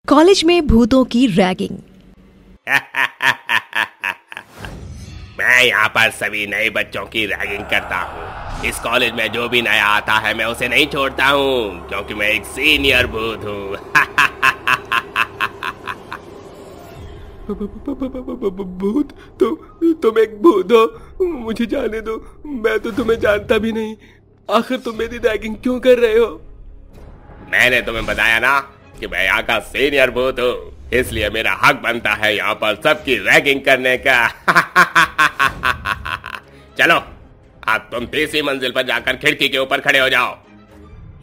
College में भूतों की रैगिंग। मैं यहाँ पर सभी नए बच्चों की रैगिंग करता हूँ। इस कॉलेज में जो भी नया आता है मैं उसे नहीं छोड़ता हूँ, क्योंकि मैं एक सीनियर भूत हूँ। भूत? तुम एक भूत हो? मुझे जाने दो, मैं तो तुम्हें जानता भी नहीं। आखिर तुम मेरी रैगिंग क्यों कर रहे हो? मैंने तुम्हें बताया ना कि मैं यहाँ का सीनियर भूत हूँ, इसलिए मेरा हक बनता है यहाँ पर सबकी रैगिंग करने का। चलो अब तुम तीसरी मंजिल पर जाकर खिड़की के ऊपर खड़े हो जाओ।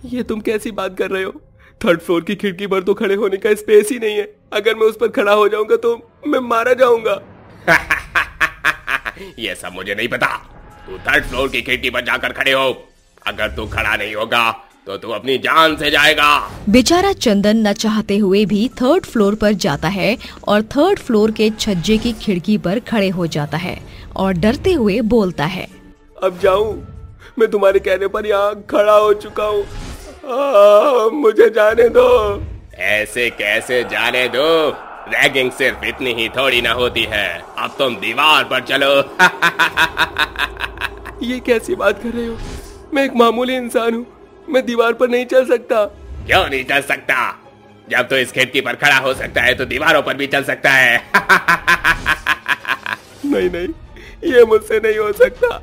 ये तुम कैसी बात कर रहे हो? थर्ड फ्लोर की खिड़की पर तो खड़े होने का स्पेस ही नहीं है। अगर मैं उस पर खड़ा हो जाऊंगा तो मैं मारा जाऊंगा। ये सब मुझे नहीं पता। तू थर्ड फ्लोर की खिड़की पर जाकर खड़े हो। अगर तू खड़ा नहीं होगा तो तू अपनी जान से जाएगा। बेचारा चंदन न चाहते हुए भी थर्ड फ्लोर पर जाता है और थर्ड फ्लोर के छज्जे की खिड़की पर खड़े हो जाता है और डरते हुए बोलता है, अब जाऊं? मैं तुम्हारे कहने पर यहाँ खड़ा हो चुका हूँ। मुझे जाने दो। ऐसे कैसे जाने दो? रैगिंग सिर्फ इतनी ही थोड़ी ना होती है। अब तुम दीवार पर चलो। ये कैसी बात कर रहे हो? मैं एक मामूली इंसान हूँ, मैं दीवार पर नहीं चल सकता। क्यों नहीं चल सकता? जब तो इस खिड़की पर खड़ा हो सकता है तो दीवारों पर भी चल सकता है। नहीं नहीं, ये मुझसे नहीं हो सकता।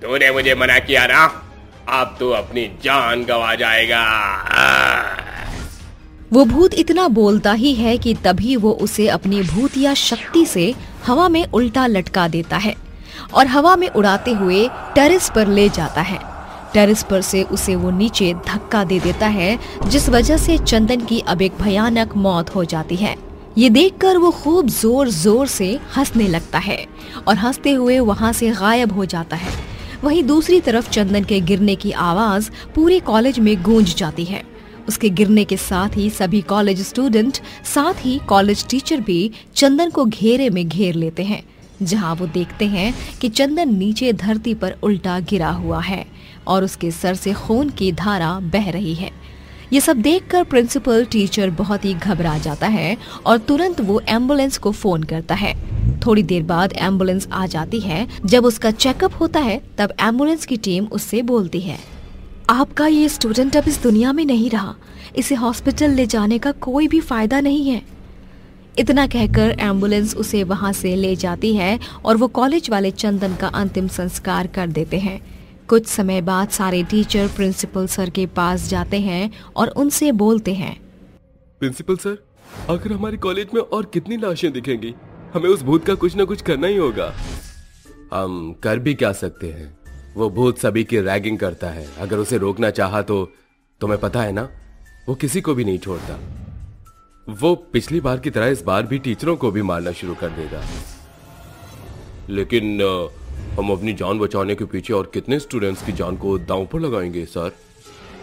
तूने मुझे मना किया ना, अब तू अपनी जान गंवा जाएगा। वो भूत इतना बोलता ही है कि तभी वो उसे अपनी भूतिया शक्ति से हवा में उल्टा लटका देता है और हवा में उड़ाते हुए टेरेस पर ले जाता है। टेरेस पर से उसे वो नीचे धक्का दे देता है, जिस वजह से चंदन की अब एक भयानक मौत हो जाती है। ये देखकर वो खूब जोर जोर से हंसने लगता है और हंसते हुए वहाँ से गायब हो जाता है। वहीं दूसरी तरफ चंदन के गिरने की आवाज पूरे कॉलेज में गूंज जाती है। उसके गिरने के साथ ही सभी कॉलेज स्टूडेंट, साथ ही कॉलेज टीचर भी चंदन को घेरे में घेर लेते हैं, जहां वो देखते हैं कि चंदन नीचे धरती पर उल्टा गिरा हुआ है और उसके सर से खून की धारा बह रही है। ये सब देखकर प्रिंसिपल टीचर बहुत ही घबरा जाता है और तुरंत वो एम्बुलेंस को फोन करता है। थोड़ी देर बाद एम्बुलेंस आ जाती है। जब उसका चेकअप होता है तब एम्बुलेंस की टीम उससे बोलती है, आपका ये स्टूडेंट अब इस दुनिया में नहीं रहा, इसे हॉस्पिटल ले जाने का कोई भी फायदा नहीं है। इतना कहकर एम्बुलेंस उसे वहां से ले जाती है और वो कॉलेज वाले चंदन का अंतिम संस्कार कर देते हैं। कुछ समय बाद सारे टीचर प्रिंसिपल सर के पास जाते हैं और उनसे बोलते हैं, प्रिंसिपल सर, आखिर हमारे कॉलेज में और कितनी लाशें दिखेंगी? हमें उस भूत का कुछ न कुछ करना ही होगा। हम कर भी क्या सकते हैं? वो भूत सभी की रैगिंग करता है। अगर उसे रोकना चाहा तो तुम्हें पता है ना, वो किसी को भी नहीं छोड़ता। वो पिछली बार की तरह इस बार भी टीचरों को भी मारना शुरू कर देगा। लेकिन हम अपनी जान बचाने के पीछे और कितने स्टूडेंट्स की जान को दांव पर लगाएंगे सर?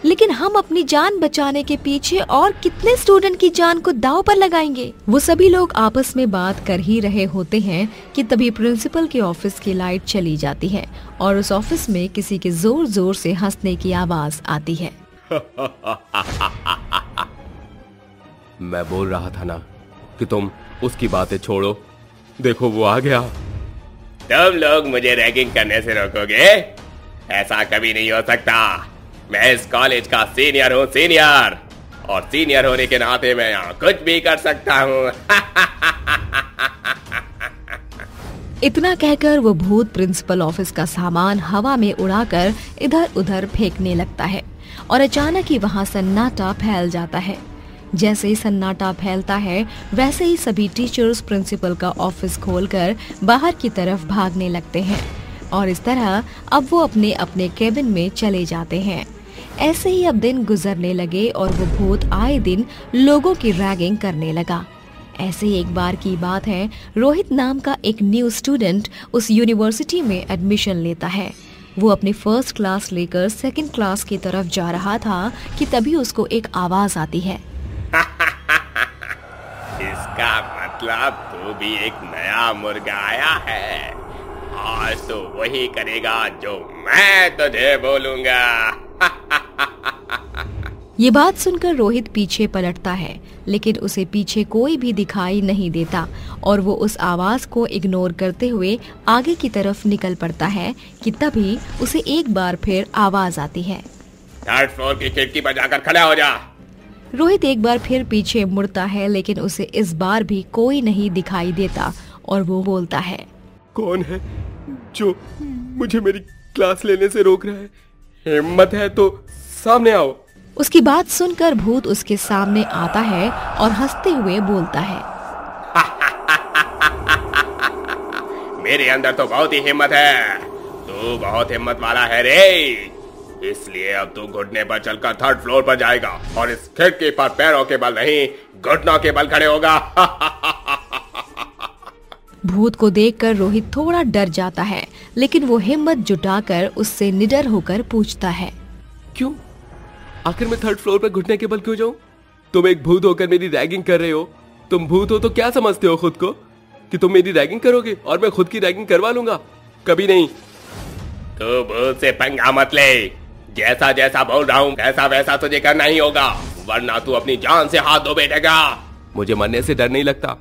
लेकिन हम अपनी जान बचाने के पीछे और कितने स्टूडेंट की जान को दांव पर लगाएंगे? वो सभी लोग आपस में बात कर ही रहे होते हैं कि तभी प्रिंसिपल के ऑफिस की लाइट चली जाती है और उस ऑफिस में किसी के जोर जोर से हंसने की आवाज आती है। मैं बोल रहा था ना कि तुम उसकी बातें छोड़ो। देखो वो आ गया। तुम लोग मुझे रैगिंग करने से रोकोगे? ऐसा कभी नहीं हो सकता। मैं इस कॉलेज का सीनियर हूँ, सीनियर, और सीनियर होने के नाते मैं यहाँ कुछ भी कर सकता हूँ। इतना कहकर वो भूत प्रिंसिपल ऑफिस का सामान हवा में उड़ाकर इधर उधर फेंकने लगता है और अचानक ही वहाँ सन्नाटा फैल जाता है। जैसे ही सन्नाटा फैलता है वैसे ही सभी टीचर्स प्रिंसिपल का ऑफिस खोलकर बाहर की तरफ भागने लगते हैं और इस तरह अब वो अपने अपने केबिन में चले जाते हैं। ऐसे ही अब दिन गुजरने लगे और वो भूत आए दिन लोगों की रैगिंग करने लगा। ऐसे ही एक बार की बात है, रोहित नाम का एक न्यू स्टूडेंट उस यूनिवर्सिटी में एडमिशन लेता है। वो अपनी फर्स्ट क्लास लेकर सेकंड क्लास की तरफ जा रहा था कि तभी उसको एक आवाज आती है। इसका मतलब तू भी एक नया मुर्गा आया है। आज तो वही करेगा जो मैं तुझे बोलूंगा। ये बात सुनकर रोहित पीछे पलटता है, लेकिन उसे पीछे कोई भी दिखाई नहीं देता और वो उस आवाज को इग्नोर करते हुए आगे की तरफ निकल पड़ता है कि तभी उसे एक बार फिर आवाज आती है। 3rd फ्लोर की खिड़की पर जाकर खड़ा हो जा। रोहित एक बार फिर पीछे मुड़ता है, लेकिन उसे इस बार भी कोई नहीं दिखाई देता और वो बोलता है, कौन है जो मुझे मेरी क्लास लेने से रोक रहा है? हिम्मत है तो सामने आओ। उसकी बात सुनकर भूत उसके सामने आता है और हंसते हुए बोलता है, मेरे अंदर तो बहुत ही हिम्मत है। तू बहुत हिम्मत वाला है रे, इसलिए अब तू घुटने पर चलकर 3rd फ्लोर पर जाएगा और इस खिड़की पर पैरों के बल नहीं, घुटनों के बल खड़े होगा। भूत को देखकर रोहित थोड़ा डर जाता है, लेकिन वो हिम्मत जुटाकर उससे निडर होकर पूछता है, क्यों? आखिर मैं 3rd फ्लोर पर घुटने के बल क्यों जाऊं? तुम एक भूत होकर मेरी रैगिंग कर रहे हो। तुम भूत हो तो क्या समझते हो खुद को कि तुम मेरी रैगिंग करोगे और मैं खुद की रैगिंग करवा लूंगा? कभी नहीं। तू भूत से पंगा मत ले। जैसा जैसा बोल रहा हूँ वैसा वैसा तुझे करना ही होगा, वरना तू अपनी जान से हाथ धो बैठेगा। मुझे मरने से डर नहीं लगता।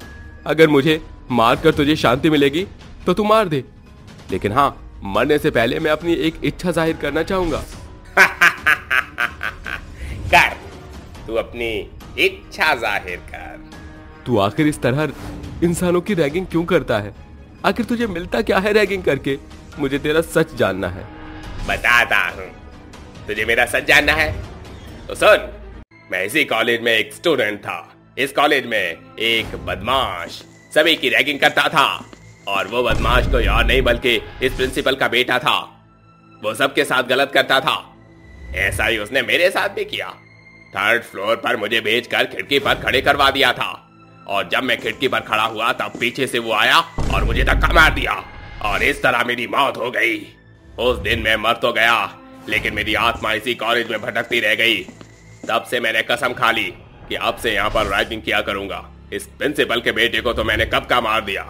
अगर मुझे मार कर तुझे शांति मिलेगी तो तू मार दे, लेकिन हाँ, मरने से पहले मैं अपनी एक इच्छा जाहिर करना चाहूंगा। कर, तू अपनी इच्छा जाहिर कर। तू आखिर इस तरह इंसानों की रैगिंग क्यों करता है? आखिर तुझे मिलता क्या है रैगिंग करके? मुझे तेरा सच जानना है। बताता हूँ। तुझे मेरा सच जानना है तो सुन। मैं इसी कॉलेज में एक स्टूडेंट था। इस कॉलेज में एक बदमाश सभी की रैगिंग करता था, और वो बदमाश कोई और नहीं बल्कि इस प्रिंसिपल का बेटा था। वो सबके साथ गलत करता था। ऐसा ही उसने मेरे साथ भी किया। 3rd फ्लोर पर मुझे भेजकर खिड़की पर खड़े करवा दिया था, और जब मैं खिड़की पर खड़ा हुआ तब पीछे से वो आया और मुझे धक्का मार दिया, और इस तरह मेरी मौत हो गई। उस दिन मैं मर तो गया, लेकिन मेरी आत्मा इसी कॉलेज में भटकती रह गई। तब से मैंने कसम खा ली कि अब से यहाँ पर रैगिंग किया करूंगा। इस प्रिंसिपल के बेटे को तो मैंने कब का मार दिया,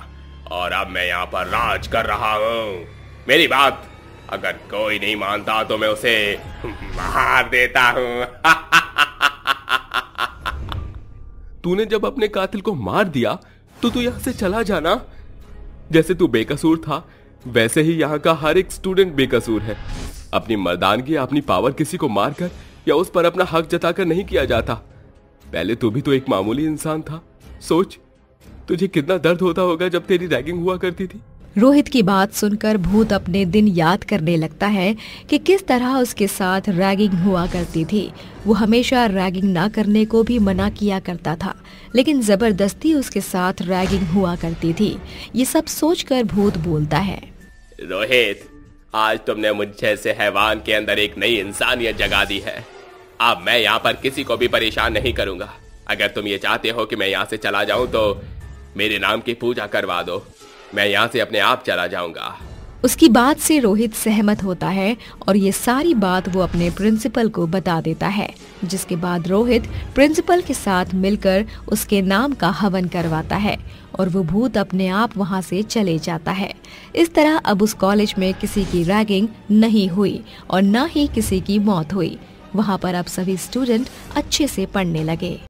और अब मैं यहाँ पर राज कर रहा हूँ। मेरी बात अगर कोई नहीं मानता तो मैं उसे मार देता हूँ। तूने जब अपने कातिल को मार दिया तो तू यहाँ से चला जाना। जैसे तू बेकसूर था वैसे ही यहाँ का हर एक स्टूडेंट बेकसूर है। अपनी मर्दानगी, अपनी पावर किसी को मारकर या उस पर अपना हक जताकर नहीं किया जाता। पहले तू भी तो एक मामूली इंसान था। सोच, तुझे कितना दर्द होता होगा जब तेरी रैगिंग हुआ करती थी। रोहित की बात सुनकर भूत अपने दिन याद करने लगता है कि किस तरह उसके साथ रैगिंग हुआ करती थी। वो हमेशा रैगिंग ना करने को भी मना किया करता था, लेकिन जबरदस्ती उसके साथ रैगिंग हुआ करती थी। ये सब सोचकर भूत बोलता है, रोहित, आज तुमने मुझ जैसे हैवान के अंदर एक नई इंसानियत जगा दी है। अब मैं यहाँ पर किसी को भी परेशान नहीं करूंगा। अगर तुम ये चाहते हो कि मैं यहाँ से चला जाऊं तो मेरे नाम की पूजा करवा दो। मैं यहाँ से अपने आप चला जाऊंगा। उसकी बात से रोहित सहमत होता है और ये सारी बात वो अपने प्रिंसिपल को बता देता है, जिसके बाद रोहित प्रिंसिपल के साथ मिलकर उसके नाम का हवन करवाता है और वो भूत अपने आप वहाँ से चले जाता है। इस तरह अब उस कॉलेज में किसी की रैगिंग नहीं हुई और न ही किसी की मौत हुई। वहाँ पर अब सभी स्टूडेंट अच्छे से पढ़ने लगे।